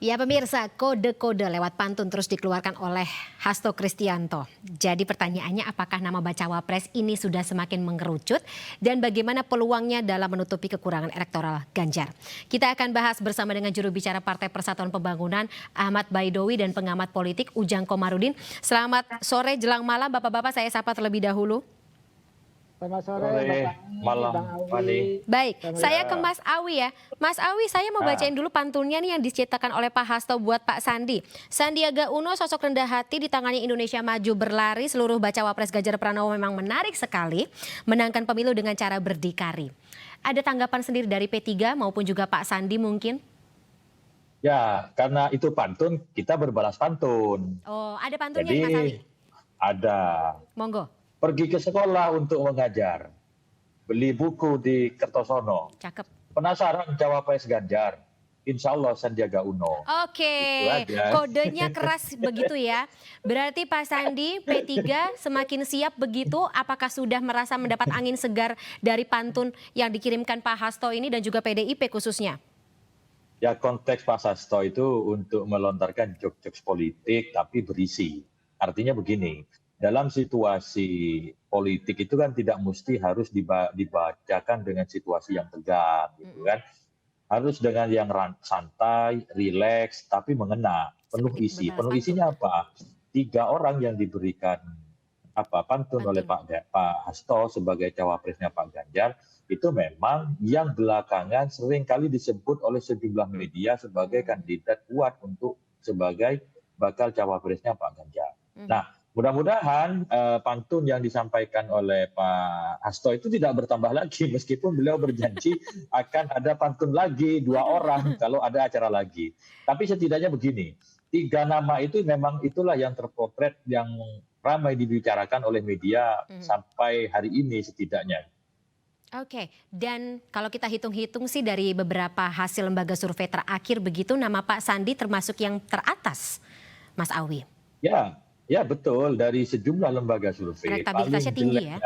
Ya pemirsa, kode-kode lewat pantun terus dikeluarkan oleh Hasto Kristianto. Jadi pertanyaannya apakah nama bacawa pres ini sudah semakin mengerucut dan bagaimana peluangnya dalam menutupi kekurangan elektoral Ganjar. Kita akan bahas bersama dengan juru bicara Partai Persatuan Pembangunan Ahmad Baidowi dan pengamat politik Ujang Komarudin. Selamat sore jelang malam Bapak-bapak, saya sapa terlebih dahulu. Selamat sore, Bapak malam, Bang Fani. Awi. Baik, Selamat saya ke Mas Awi ya. Mas Awi, saya mau bacain dulu pantunnya nih yang diciptakan oleh Pak Hasto buat Pak Sandi. Sandiaga Uno sosok rendah hati di tangannya Indonesia Maju berlari, seluruh bacawa pres Ganjar Pranowo memang menarik sekali, menangkan pemilu dengan cara berdikari. Ada tanggapan sendiri dari P3 maupun juga Pak Sandi mungkin? Ya, karena itu pantun, kita berbalas pantun. Oh, ada pantunnya nih Mas Awi? Jadi ada. Monggo. Pergi ke sekolah untuk mengajar. Beli buku di Kertosono. Cakep. Penasaran cawapres Ganjar? Insya Allah Sandiaga Uno. Oke, Itu aja. kodenya keras begitu ya. Berarti Pak Sandi, P3 semakin siap begitu. Apakah sudah merasa mendapat angin segar dari pantun yang dikirimkan Pak Hasto ini dan juga PDIP khususnya? Ya, konteks Pak Hasto itu untuk melontarkan jokes-jokes politik tapi berisi. Artinya begini, dalam situasi politik itu kan tidak mesti harus dibacakan dengan situasi yang tegang gitu kan. Harus dengan yang santai, rileks, tapi mengena, penuh isi. Penuh isinya apa? 3 orang yang diberikan pantun oleh Pak Hasto sebagai cawapresnya Pak Ganjar, itu memang yang belakangan sering kali disebut oleh sejumlah media sebagai kandidat kuat untuk sebagai bakal cawapresnya Pak Ganjar. Nah, mudah-mudahan pantun yang disampaikan oleh Pak Hasto itu tidak bertambah lagi, meskipun beliau berjanji akan ada pantun lagi 2 orang kalau ada acara lagi. Tapi setidaknya begini, 3 nama itu memang itulah yang terpotret yang ramai dibicarakan oleh media sampai hari ini setidaknya. Oke, dan kalau kita hitung-hitung sih dari beberapa hasil lembaga survei terakhir begitu, nama Pak Sandi termasuk yang teratas, Mas Awi. Ya betul, dari sejumlah lembaga survei Elektabilitasnya tinggi ya?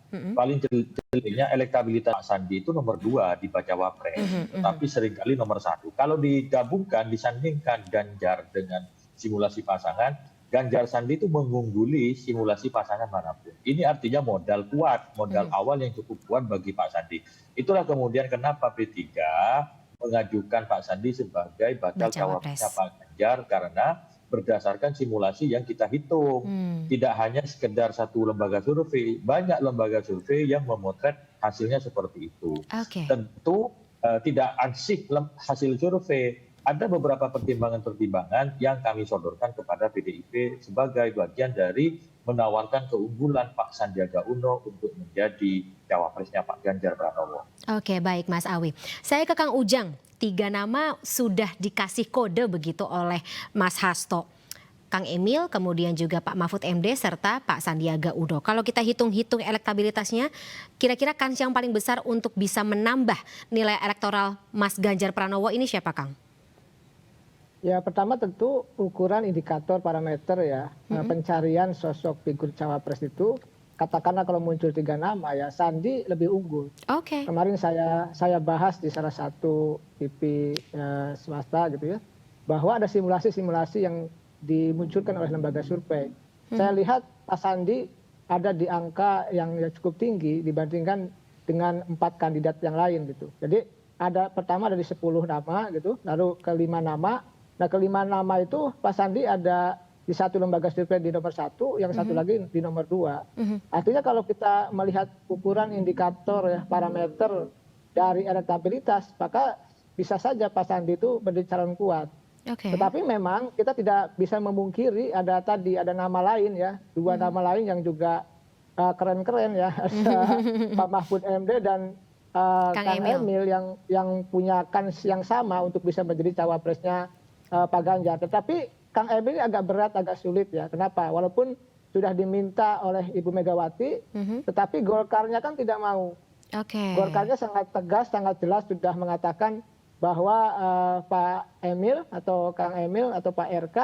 Paling jeleknya elektabilitas Pak Sandi itu nomor 2 di bacawa pres, tapi seringkali nomor 1. Kalau digabungkan, disandingkan Ganjar dengan simulasi pasangan, Ganjar Sandi itu mengungguli simulasi pasangan manapun. Ini artinya modal kuat, modal awal yang cukup kuat bagi Pak Sandi. Itulah kemudian kenapa P3 mengajukan Pak Sandi sebagai bakal cawapresnya Pak Ganjar, karena berdasarkan simulasi yang kita hitung. Tidak hanya sekedar satu lembaga survei, banyak lembaga survei yang memotret hasilnya seperti itu. Tentu tidak ansih hasil survei. Ada beberapa pertimbangan-pertimbangan yang kami sodorkan kepada PDIP sebagai bagian dari menawarkan keunggulan Pak Sandiaga Uno untuk menjadi cawapresnya Pak Ganjar Pranowo. Oke, baik Mas Awi. Saya ke Kang Ujang. 3 nama sudah dikasih kode begitu oleh Mas Hasto. Kang Emil, kemudian juga Pak Mahfud MD, serta Pak Sandiaga Uno. Kalau kita hitung-hitung elektabilitasnya, kira-kira kans yang paling besar untuk bisa menambah nilai elektoral Mas Ganjar Pranowo ini siapa, Kang? Ya, pertama tentu ukuran indikator parameter ya, pencarian sosok figur cawapres itu, katakanlah kalau muncul 3 nama ya, Sandi lebih unggul. Kemarin saya bahas di salah satu TV swasta gitu ya, bahwa ada simulasi-simulasi yang dimunculkan oleh lembaga survei. Saya lihat Pak Sandi ada di angka yang cukup tinggi dibandingkan dengan 4 kandidat yang lain gitu. Jadi pertama dari 10 nama gitu, lalu ke 5 nama. Nah, ke 5 nama itu Pak Sandi ada di satu lembaga survei di nomor 1, yang satu lagi di nomor 2. Artinya kalau kita melihat ukuran indikator ya, parameter dari elektabilitas, maka bisa saja Pak Sandi itu menjadi calon kuat. Tetapi memang kita tidak bisa memungkiri ada nama lain ya, 2 nama lain yang juga keren-keren ya, ada Pak Mahfud MD dan Kang Emil yang punya kans yang sama untuk bisa menjadi cawapresnya Pak Ganjar. Tetapi Kang Emil ini agak berat, agak sulit ya. Kenapa? Walaupun sudah diminta oleh Ibu Megawati, tetapi Golkarnya kan tidak mau. Golkarnya sangat tegas, sangat jelas sudah mengatakan bahwa Pak Emil atau Kang Emil atau Pak RK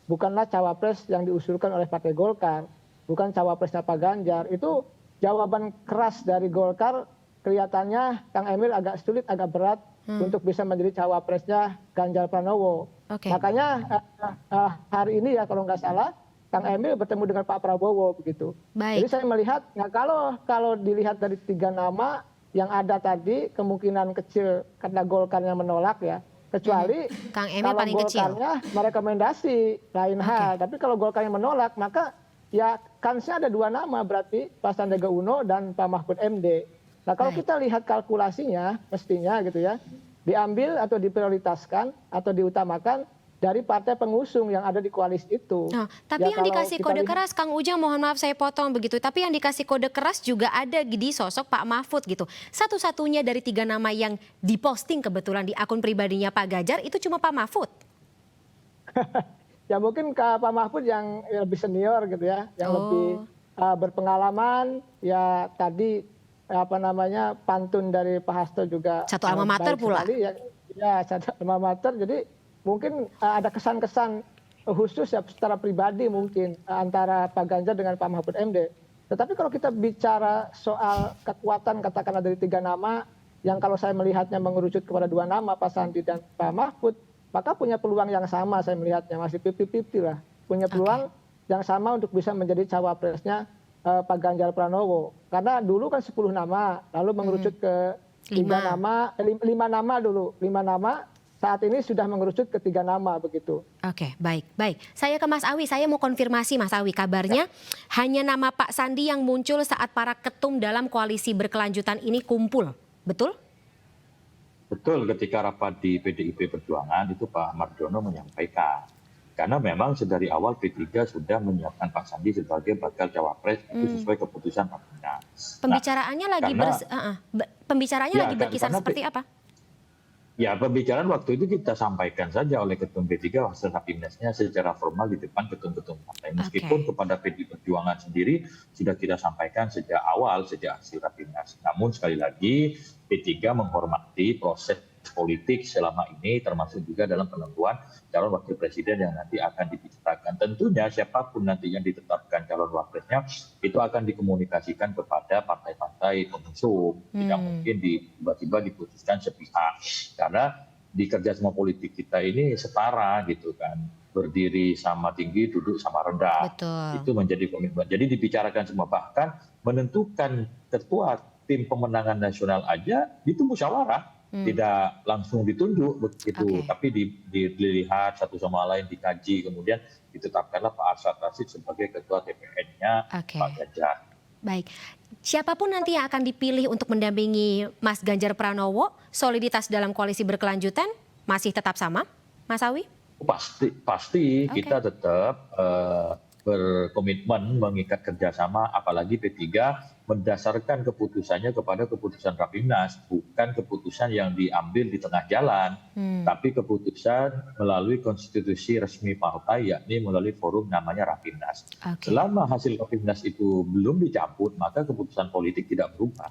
bukanlah cawapres yang diusulkan oleh Partai Golkar, bukan cawapresnya Pak Ganjar. Itu jawaban keras dari Golkar. Kelihatannya Kang Emil agak sulit, agak berat untuk bisa menjadi cawapresnya Ganjar Pranowo. Oke. Makanya hari ini ya kalau nggak salah Kang Emil bertemu dengan Pak Prabowo begitu. Jadi Baik. saya melihat, nah kalau dilihat dari 3 nama yang ada tadi, kemungkinan kecil karena Golkar yang menolak ya. Kecuali Kang Emil kalau paling kecil. Golkarnya merekomendasi lain hal. Tapi kalau Golkarnya menolak, maka ya kansnya ada 2 nama berarti Pak Sandiaga Uno dan Pak Mahfud MD. Nah kalau Baik. kita lihat kalkulasinya mestinya gitu ya, diambil atau diprioritaskan atau diutamakan dari partai pengusung yang ada di koalisi itu. Nah, tapi Ya, yang kalau dikasih kita kode lihat- keras, Kang Ujang, mohon maaf saya potong begitu. Tapi yang dikasih kode keras juga ada di sosok Pak Mahfud gitu. Satu-satunya dari 3 nama yang diposting kebetulan di akun pribadinya Pak Ganjar itu cuma Pak Mahfud. Ya mungkin Pak Mahfud yang lebih senior gitu ya, yang lebih berpengalaman. Ya tadi pantun dari Pak Hasto juga Satu alma mater baik pula. sekali, ya satu alma mater. Jadi mungkin ada kesan-kesan khusus ya secara pribadi mungkin antara Pak Ganjar dengan Pak Mahfud MD. Tetapi kalau kita bicara soal kekuatan katakanlah dari 3 nama yang kalau saya melihatnya mengerucut kepada 2 nama Pak Sandi dan Pak Mahfud, maka punya peluang yang sama saya melihatnya, masih 50-50 lah. Punya peluang yang sama untuk bisa menjadi cawapresnya Pak Ganjar Pranowo. Karena dulu kan 10 nama, lalu mengerucut ke 5 nama dulu, 5 nama. Saat ini sudah mengerucut ke 3 nama begitu. Oke, baik. Saya ke Mas Awi, saya mau konfirmasi Mas Awi. Kabarnya hanya nama Pak Sandi yang muncul saat para ketum dalam koalisi berkelanjutan ini kumpul, betul? Betul, ketika rapat di PDIP Perjuangan itu Pak Mardiono menyampaikan. Karena memang sedari awal P3 sudah menyiapkan Pak Sandi sebagai bakal cawapres itu sesuai keputusan Rapimnas. Pembicaraannya lagi berkisar seperti apa? Ya, pembicaraan waktu itu kita sampaikan saja oleh Ketum P3 hasil Rapimnasnya secara formal di depan ketum-ketum partai. Meskipun kepada PDI Perjuangan sendiri sudah kita sampaikan sejak awal, sejak hasil Rapimnas. Namun sekali lagi P3 menghormati proses politik selama ini termasuk juga dalam penentuan calon wakil presiden yang nanti akan dibicarakan. Tentunya siapapun nanti yang ditetapkan calon wapresnya itu akan dikomunikasikan kepada partai-partai pengusung. Tidak mungkin tiba-tiba diputuskan sepihak. Karena di kerjasama politik kita ini setara gitu kan. Berdiri sama tinggi, duduk sama rendah. Betul. Itu menjadi komitmen. Jadi dibicarakan semua, bahkan menentukan ketua tim pemenangan nasional aja itu musyawarah. Tidak langsung ditunjuk begitu, tapi dilihat satu sama lain, dikaji, kemudian ditetapkanlah Pak Arsyad Rashid sebagai ketua TPN-nya Pak Ganjar. Baik, siapapun nanti yang akan dipilih untuk mendampingi Mas Ganjar Pranowo, soliditas dalam koalisi berkelanjutan masih tetap sama, Mas Awi? Pasti kita tetap berkomitmen mengikat kerjasama, apalagi P3 mendasarkan keputusannya kepada keputusan Rapimnas, bukan keputusan yang diambil di tengah jalan, tapi keputusan melalui konstitusi resmi partai, yakni melalui forum namanya Rapimnas. Selama hasil Rapimnas itu belum dicabut, maka keputusan politik tidak berubah.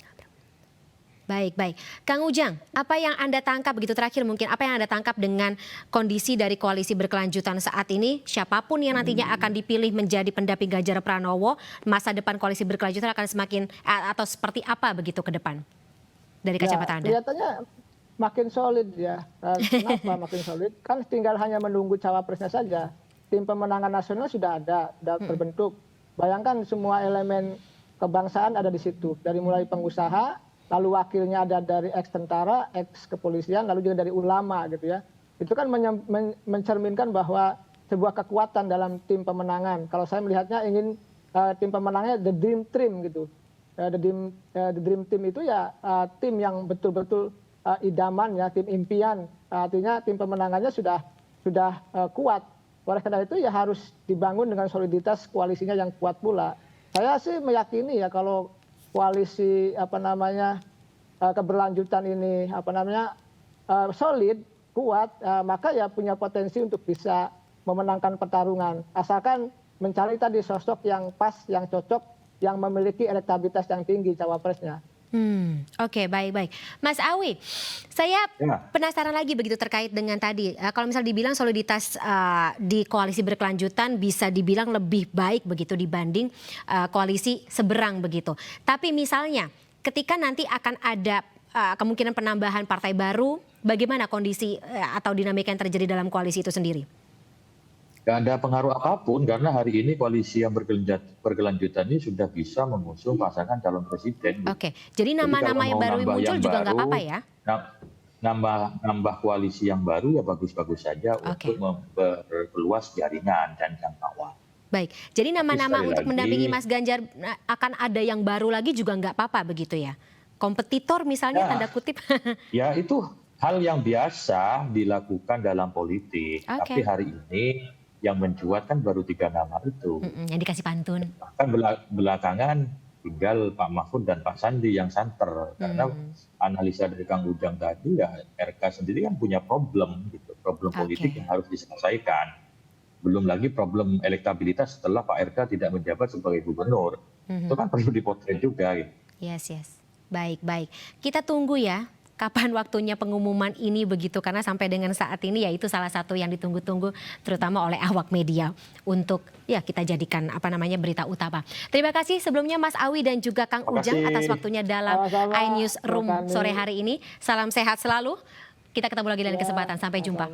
Baik. Kang Ujang, apa yang Anda tangkap begitu terakhir mungkin, apa yang Anda tangkap dengan kondisi dari koalisi berkelanjutan saat ini? Siapapun yang nantinya akan dipilih menjadi pendamping Ganjar Pranowo, masa depan koalisi berkelanjutan akan semakin atau seperti apa begitu ke depan? Dari kacamata Anda. Kelihatannya makin solid ya. Kenapa makin solid? Kan tinggal hanya menunggu cawapresnya saja. Tim pemenangan nasional sudah ada, sudah terbentuk. Bayangkan semua elemen kebangsaan ada di situ. Dari mulai pengusaha, lalu wakilnya ada dari ex-tentara, ex-kepolisian, lalu juga dari ulama gitu ya. Itu kan mencerminkan bahwa sebuah kekuatan dalam tim pemenangan. Kalau saya melihatnya ingin tim pemenangnya the dream team gitu. The dream team itu ya tim yang betul-betul idaman ya, tim impian. Artinya tim pemenangannya sudah kuat. Oleh karena itu ya harus dibangun dengan soliditas koalisinya yang kuat pula. Saya sih meyakini ya kalau koalisi keberlanjutan ini solid, kuat, maka ya punya potensi untuk bisa memenangkan pertarungan. Asalkan mencari tadi sosok yang pas, yang cocok, yang memiliki elektabilitas yang tinggi cawapresnya. Oke, baik. Mas Awi, saya penasaran lagi begitu terkait dengan tadi. Kalau misalnya dibilang soliditas di koalisi berkelanjutan bisa dibilang lebih baik begitu dibanding koalisi seberang begitu. Tapi misalnya ketika nanti akan ada kemungkinan penambahan partai baru, bagaimana kondisi atau dinamika yang terjadi dalam koalisi itu sendiri? Nggak ada pengaruh apapun karena hari ini koalisi yang berkelanjutan ini sudah bisa mengusung pasangan calon presiden. Oke, jadi nama-nama yang baru muncul juga nggak apa-apa ya? Nambah koalisi yang baru ya bagus-bagus saja untuk memperluas jaringan dan jangkauan. Baik, jadi nama-nama untuk mendampingi Mas Ganjar akan ada yang baru lagi juga nggak apa-apa begitu ya? Kompetitor misalnya tanda kutip? Ya itu hal yang biasa dilakukan dalam politik. Tapi hari ini yang mencuat kan baru 3 nama itu. Yang dikasih pantun. Bahkan belakangan tinggal Pak Mahfud dan Pak Sandi yang santer. Karena analisa dari Kang Ujang tadi ya RK sendiri kan punya problem gitu. Problem politik yang harus diselesaikan. Belum lagi problem elektabilitas setelah Pak RK tidak menjabat sebagai gubernur. Itu kan perlu dipotret juga. Gitu. Yes. Baik. Kita tunggu ya. Kapan waktunya pengumuman ini begitu, karena sampai dengan saat ini ya itu salah satu yang ditunggu-tunggu terutama oleh awak media untuk ya kita jadikan berita utama. Terima kasih sebelumnya Mas Awi dan juga Kang Ujang atas waktunya dalam iNewsroom sore hari ini. Salam sehat selalu. Kita ketemu lagi dalam kesempatan. Sampai jumpa.